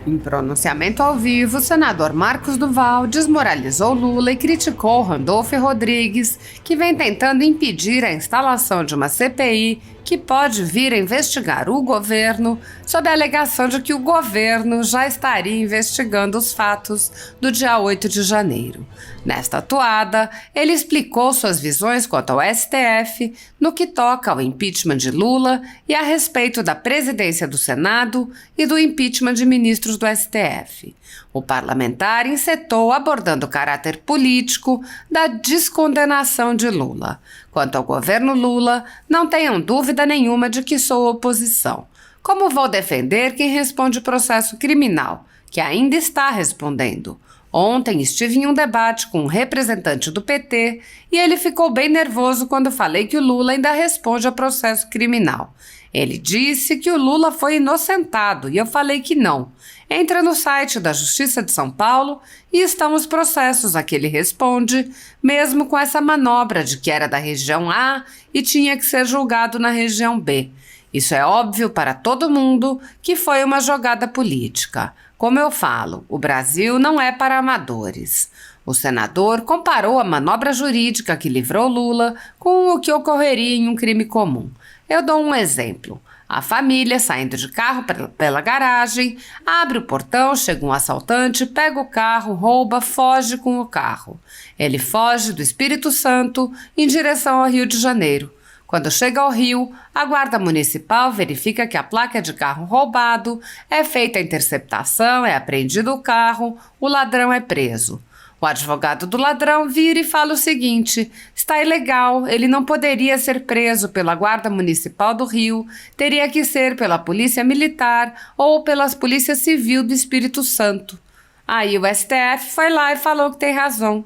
Em pronunciamento ao vivo, o senador Marcos Duval desmoralizou Lula e criticou Randolfo Rodrigues, que vem tentando impedir a instalação de uma CPI que pode vir a investigar o governo, sob a alegação de que o governo já estaria investigando os fatos do dia 8 de janeiro. Nesta atuada, ele explicou suas visões quanto ao STF, no que toca ao impeachment de Lula e a respeito da presidência do Senado e do impeachment de ministros do STF. O parlamentar encetou abordando o caráter político da descondenação de Lula. Quanto ao governo Lula, não tenham dúvida nenhuma de que sou oposição. Como vou defender quem responde processo criminal, que ainda está respondendo? Ontem estive em um debate com um representante do PT e ele ficou bem nervoso quando falei que o Lula ainda responde a processo criminal. Ele disse que o Lula foi inocentado e eu falei que não. Entra no site da Justiça de São Paulo e estão os processos a que ele responde, mesmo com essa manobra de que era da região A e tinha que ser julgado na região B. Isso é óbvio para todo mundo que foi uma jogada política. Como eu falo, o Brasil não é para amadores. O senador comparou a manobra jurídica que livrou Lula com o que ocorreria em um crime comum. Eu dou um exemplo. A família, saindo de carro pela garagem, abre o portão, chega um assaltante, pega o carro, rouba, foge com o carro. Ele foge do Espírito Santo em direção ao Rio de Janeiro. Quando chega ao Rio, a guarda municipal verifica que a placa é de carro roubado, é feita a interceptação, é apreendido o carro, o ladrão é preso. O advogado do ladrão vira e fala o seguinte: está ilegal, ele não poderia ser preso pela Guarda Municipal do Rio, teria que ser pela Polícia Militar ou pela Polícia Civil do Espírito Santo. Aí o STF foi lá e falou que tem razão.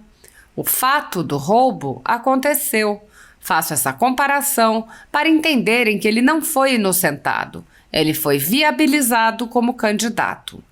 O fato do roubo aconteceu. Faço essa comparação para entenderem que ele não foi inocentado, ele foi viabilizado como candidato.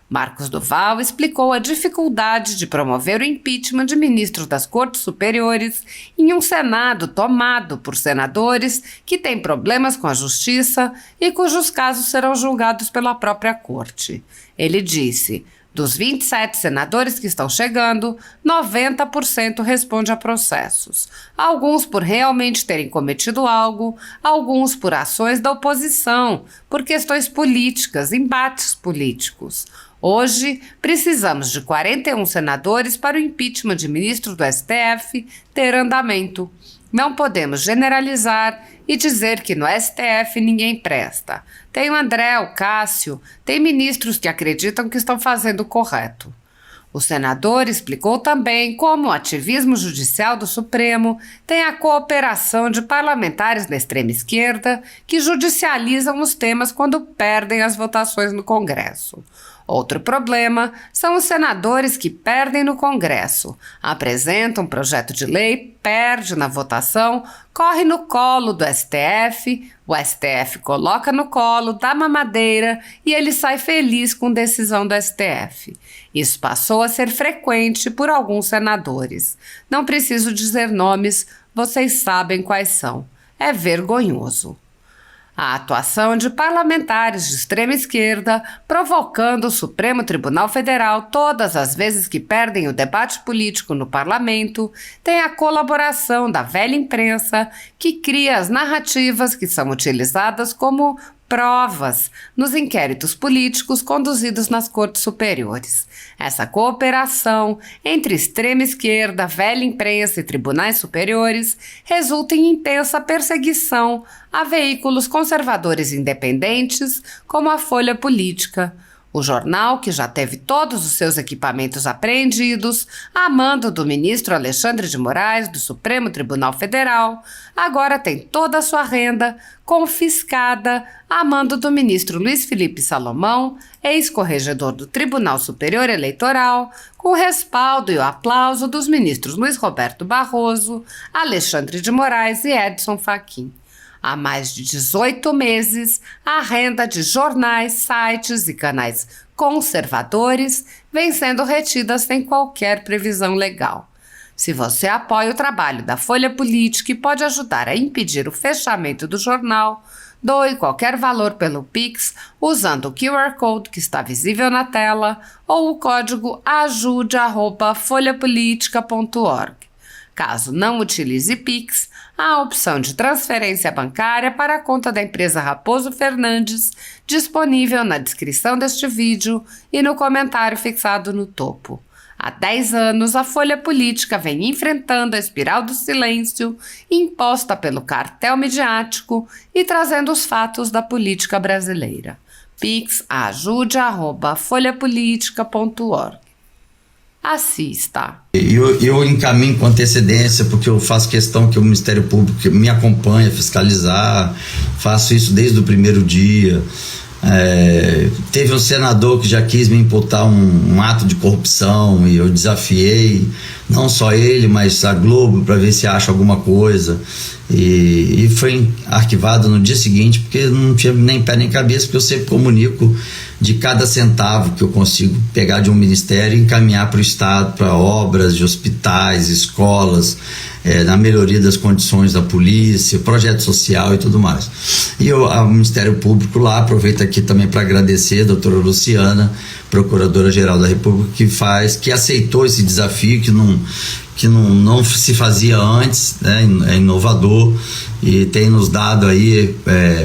Marcos Duval explicou a dificuldade de promover o impeachment de ministros das Cortes Superiores em um Senado tomado por senadores que têm problemas com a justiça e cujos casos serão julgados pela própria Corte. Ele disse: dos 27 senadores que estão chegando, 90% responde a processos. Alguns por realmente terem cometido algo, alguns por ações da oposição, por questões políticas, embates políticos. Hoje, precisamos de 41 senadores para o impeachment de ministros do STF ter andamento. Não podemos generalizar e dizer que no STF ninguém presta. Tem o André, o Cássio, tem ministros que acreditam que estão fazendo o correto. O senador explicou também como o ativismo judicial do Supremo tem a cooperação de parlamentares da extrema esquerda que judicializam os temas quando perdem as votações no Congresso. Outro problema são os senadores que perdem no Congresso, apresentam um projeto de lei, perde na votação, corre no colo do STF, o STF coloca no colo, dá mamadeira e ele sai feliz com decisão do STF. Isso passou a ser frequente por alguns senadores. Não preciso dizer nomes, vocês sabem quais são. É vergonhoso. A atuação de parlamentares de extrema esquerda, provocando o Supremo Tribunal Federal todas as vezes que perdem o debate político no parlamento, tem a colaboração da velha imprensa que cria as narrativas que são utilizadas como provas nos inquéritos políticos conduzidos nas cortes superiores. Essa cooperação entre extrema esquerda, velha imprensa e tribunais superiores resulta em intensa perseguição a veículos conservadores independentes como a Folha Política. O jornal, que já teve todos os seus equipamentos apreendidos, a mando do ministro Alexandre de Moraes, do Supremo Tribunal Federal, agora tem toda a sua renda confiscada a mando do ministro Luiz Felipe Salomão, ex-corregedor do Tribunal Superior Eleitoral, com o respaldo e o aplauso dos ministros Luiz Roberto Barroso, Alexandre de Moraes e Edson Fachin. Há mais de 18 meses, a renda de jornais, sites e canais conservadores vem sendo retida sem qualquer previsão legal. Se você apoia o trabalho da Folha Política e pode ajudar a impedir o fechamento do jornal, Doe qualquer valor pelo Pix usando o QR Code que está visível na tela ou o código ajude@folhapolitica.org. Caso não utilize Pix, há a opção de transferência bancária para a conta da empresa Raposo Fernandes, disponível na descrição deste vídeo e no comentário fixado no topo. Há 10 anos, a Folha Política vem enfrentando a espiral do silêncio imposta pelo cartel midiático e trazendo os fatos da política brasileira. Pix ajude@folhapolitica.org. Assista. Eu encaminho com antecedência, porque eu faço questão que o Ministério Público me acompanhe a fiscalizar, faço isso desde o primeiro dia. Teve um senador que já quis me imputar um ato de corrupção e eu desafiei, não só ele, mas a Globo, para ver se acha alguma coisa, e foi arquivado no dia seguinte, porque não tinha nem pé nem cabeça, porque eu sempre comunico de cada centavo que eu consigo pegar de um ministério e encaminhar para o Estado, para obras de hospitais, escolas, na melhoria das condições da polícia, projeto social e tudo mais. E o Ministério Público lá, aproveita aqui também para agradecer a doutora Luciana, Procuradora-Geral da República, que aceitou esse desafio, que não se fazia antes, né? É inovador e tem nos dado aí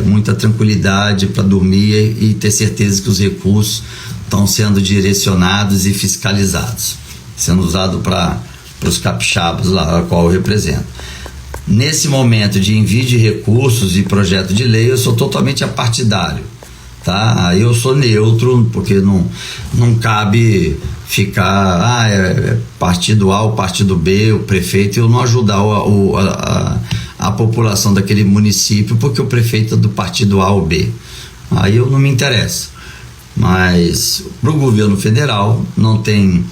muita tranquilidade para dormir e ter certeza que os recursos estão sendo direcionados e fiscalizados, sendo usados para os capixabas lá, a qual eu represento. Nesse momento de envio de recursos e projeto de lei, eu sou totalmente apartidário, tá? Eu sou neutro, porque não cabe ficar partido A ou partido B, o prefeito, eu não ajudar a população daquele município porque o prefeito é do partido A ou B. Aí eu não me interessa. Mas para o governo federal não tenho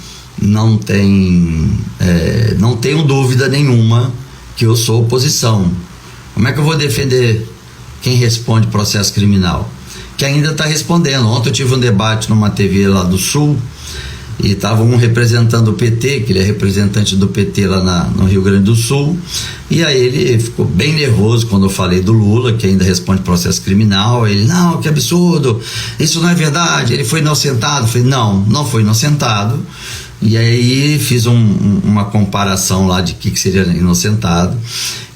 dúvida nenhuma que eu sou oposição. Como é que eu vou defender quem responde processo criminal? Que ainda está respondendo. Ontem eu tive um debate numa TV lá do Sul e estava um representando o PT, que ele é representante do PT lá no Rio Grande do Sul, e aí ele ficou bem nervoso quando eu falei do Lula, que ainda responde processo criminal. Ele, não, que absurdo, isso não é verdade, ele foi inocentado. Eu falei, não foi inocentado. E aí fiz uma comparação lá de que seria inocentado,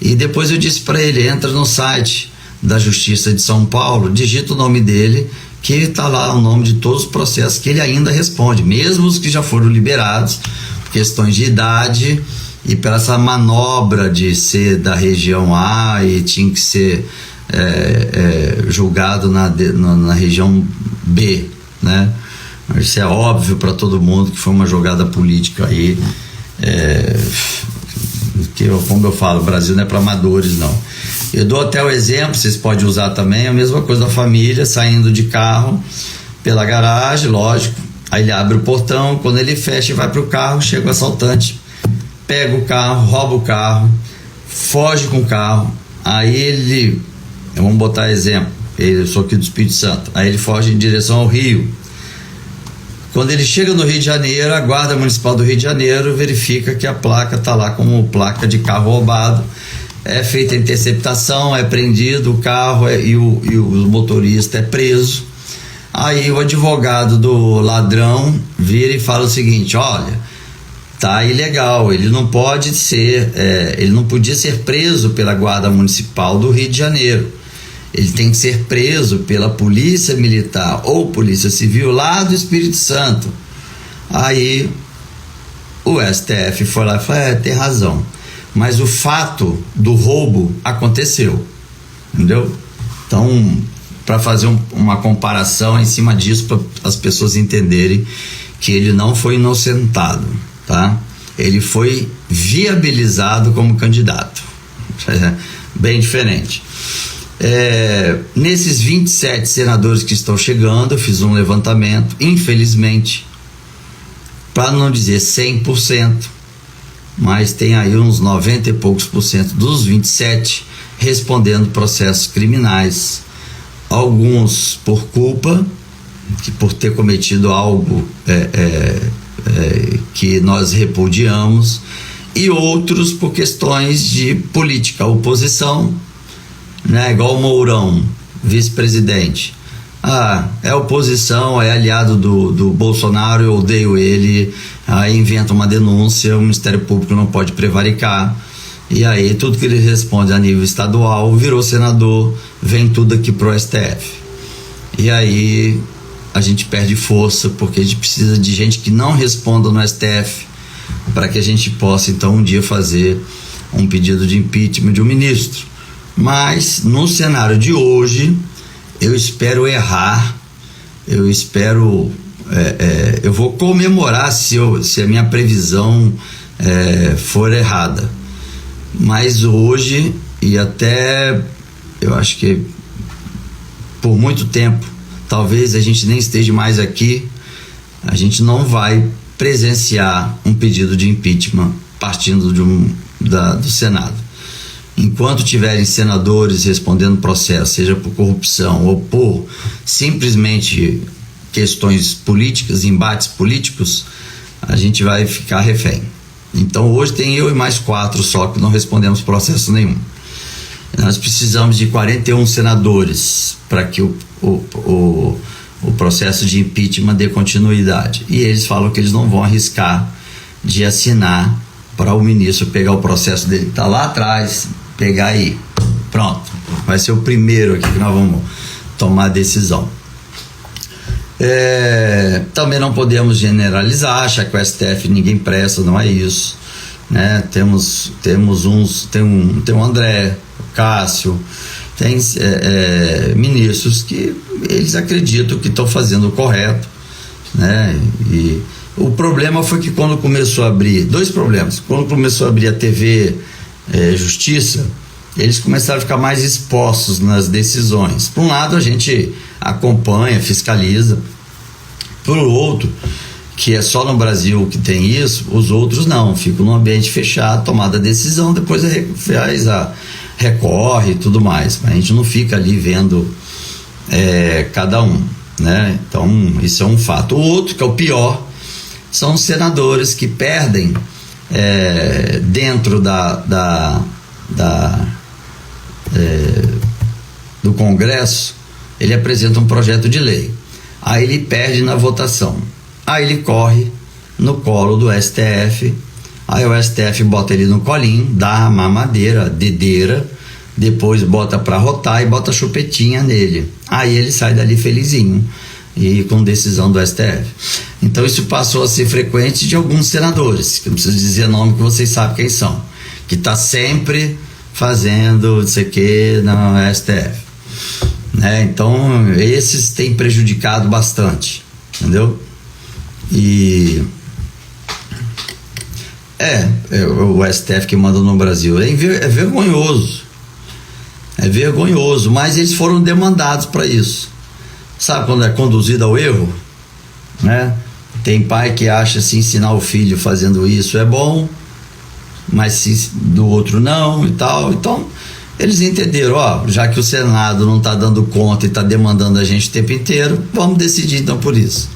e depois eu disse para ele, entra no site da Justiça de São Paulo, digita o nome dele, que está lá o nome de todos os processos que ele ainda responde, mesmo os que já foram liberados, por questões de idade e pela essa manobra de ser da região A e tinha que ser julgado na região B, né? Isso é óbvio para todo mundo que foi uma jogada política aí, que como eu falo, o Brasil não é para amadores, não. Eu dou até o exemplo, vocês podem usar também, a mesma coisa da família, saindo de carro pela garagem, lógico, aí ele abre o portão, quando ele fecha e vai para o carro, chega o assaltante, pega o carro, rouba o carro, foge com o carro, aí vamos botar exemplo, eu sou aqui do Espírito Santo, aí ele foge em direção ao Rio. Quando ele chega no Rio de Janeiro, a Guarda Municipal do Rio de Janeiro verifica que a placa está lá como placa de carro roubado, é feita a interceptação, é prendido o carro e o motorista é preso. Aí o advogado do ladrão vira e fala o seguinte, olha, tá ilegal, ele não pode ser, ele não podia ser preso pela Guarda Municipal do Rio de Janeiro, ele tem que ser preso pela Polícia Militar ou Polícia Civil lá do Espírito Santo. Aí o STF foi lá e falou, tem razão, mas o fato do roubo aconteceu, entendeu? Então, para fazer uma comparação em cima disso, para as pessoas entenderem que ele não foi inocentado, tá? Ele foi viabilizado como candidato, bem diferente. Nesses 27 senadores que estão chegando, eu fiz um levantamento, infelizmente, para não dizer 100%, mas tem aí uns 90 e poucos por cento dos 27 respondendo processos criminais, alguns por culpa, por ter cometido algo que nós repudiamos, e outros por questões de política, oposição, né? Igual o Mourão, vice-presidente. É oposição, é aliado do Bolsonaro, eu odeio ele. Aí inventa uma denúncia, o Ministério Público não pode prevaricar. E aí tudo que ele responde a nível estadual, virou senador, vem tudo aqui pro STF. E aí a gente perde força, porque a gente precisa de gente que não responda no STF, para que a gente possa então um dia fazer um pedido de impeachment de um ministro. Mas no cenário de hoje, eu espero errar, eu espero, eu vou comemorar se a minha previsão for errada. Mas hoje, e até eu acho que por muito tempo, talvez a gente nem esteja mais aqui, a gente não vai presenciar um pedido de impeachment partindo do Senado. Enquanto tiverem senadores respondendo processo, seja por corrupção ou por simplesmente questões políticas, embates políticos, a gente vai ficar refém. Então hoje tem eu e mais 4 só que não respondemos processo nenhum. Nós precisamos de 41 senadores para que o processo de impeachment dê continuidade. E eles falam que eles não vão arriscar de assinar para o ministro pegar o processo dele que está lá atrás, pegar aí. Pronto. Vai ser o primeiro aqui que nós vamos tomar a decisão. Também não podemos generalizar, achar que o STF ninguém presta, não é isso, né? Tem o André, o Cássio, tem ministros que eles acreditam que estão fazendo o correto, né? E o problema foi que quando começou a abrir, 2 problemas, quando começou a abrir a TV Justiça, eles começaram a ficar mais expostos nas decisões. Por um lado a gente acompanha, fiscaliza, por outro, que é só no Brasil que tem isso, os outros não, ficam num ambiente fechado, tomada a decisão, depois recorre e tudo mais, a gente não fica ali vendo cada um, né? Então isso é um fato. O outro, que é o pior, são os senadores que perdem dentro do Congresso. Ele apresenta um projeto de lei, aí ele perde na votação, aí ele corre no colo do STF, aí o STF bota ele no colinho, dá a mamadeira, a dedeira, depois bota pra rotar e bota chupetinha nele, aí ele sai dali felizinho e com decisão do STF. Então isso passou a ser frequente de alguns senadores, que não preciso dizer nome, que vocês sabem quem são, que tá sempre fazendo não sei o que no STF, né? Então esses têm prejudicado bastante, entendeu? E o STF que manda no Brasil é vergonhoso, mas eles foram demandados para isso. Sabe quando é conduzido ao erro, né? Tem pai que acha se ensinar o filho fazendo isso é bom, mas se do outro não e tal. Então eles entenderam, já que o Senado não está dando conta e está demandando a gente o tempo inteiro, vamos decidir então por isso.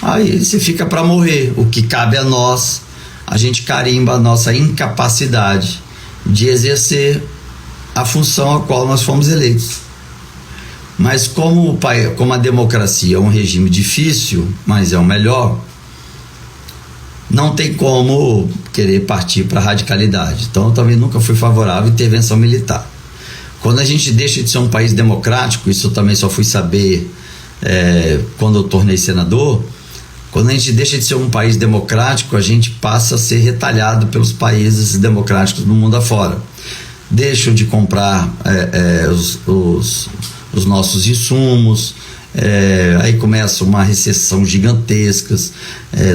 Aí se fica para morrer. O que cabe a nós, a gente carimba a nossa incapacidade de exercer a função a qual nós fomos eleitos. Mas como a democracia é um regime difícil, mas é o melhor, não tem como querer partir para a radicalidade. Então eu também nunca fui favorável à intervenção militar. Quando a gente deixa de ser um país democrático, isso eu também só fui saber quando eu tornei senador, quando a gente deixa de ser um país democrático, a gente passa a ser retalhado pelos países democráticos do mundo afora. Deixam de comprar os nossos insumos, aí começa uma recessão gigantescas,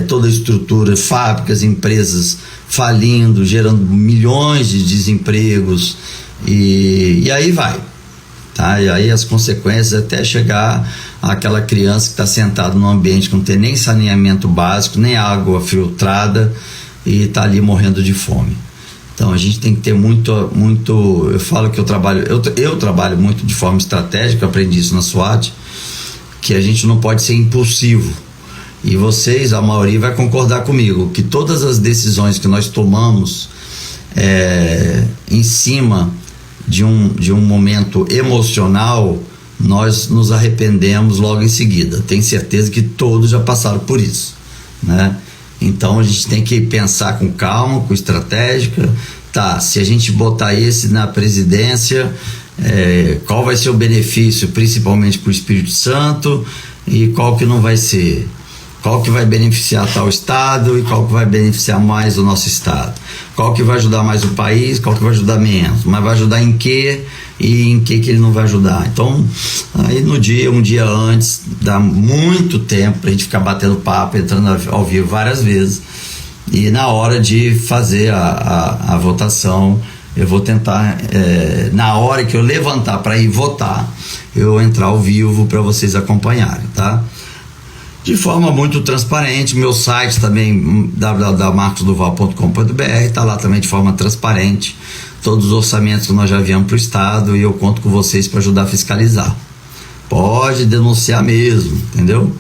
toda a estrutura, fábricas, empresas falindo, gerando milhões de desempregos, e aí vai, tá? E aí as consequências até chegar àquela criança que está sentada num ambiente que não tem nem saneamento básico, nem água filtrada, e está ali morrendo de fome. Então a gente tem que ter muito, eu falo que eu trabalho muito de forma estratégica, eu aprendi isso na SWAT, que a gente não pode ser impulsivo. E vocês, a maioria, vai concordar comigo, que todas as decisões que nós tomamos em cima de um momento emocional, nós nos arrependemos logo em seguida. Tenho certeza que todos já passaram por isso, né? Então a gente tem que pensar com calma, com estratégica. Tá, se a gente botar esse na presidência, qual vai ser o benefício, principalmente para o Espírito Santo, e qual que não vai ser? Qual que vai beneficiar tal estado e qual que vai beneficiar mais o nosso estado? Qual que vai ajudar mais o país, qual que vai ajudar menos? Mas vai ajudar em quê e em que ele não vai ajudar? Então, aí um dia antes, dá muito tempo pra gente ficar batendo papo, entrando ao vivo várias vezes. E na hora de fazer a votação, eu vou tentar, na hora que eu levantar para ir votar, eu entrar ao vivo para vocês acompanharem, tá? De forma muito transparente. Meu site também, www.marcosduval.com.br, está lá também de forma transparente todos os orçamentos que nós já enviamos para o estado, e eu conto com vocês para ajudar a fiscalizar. Pode denunciar mesmo, entendeu?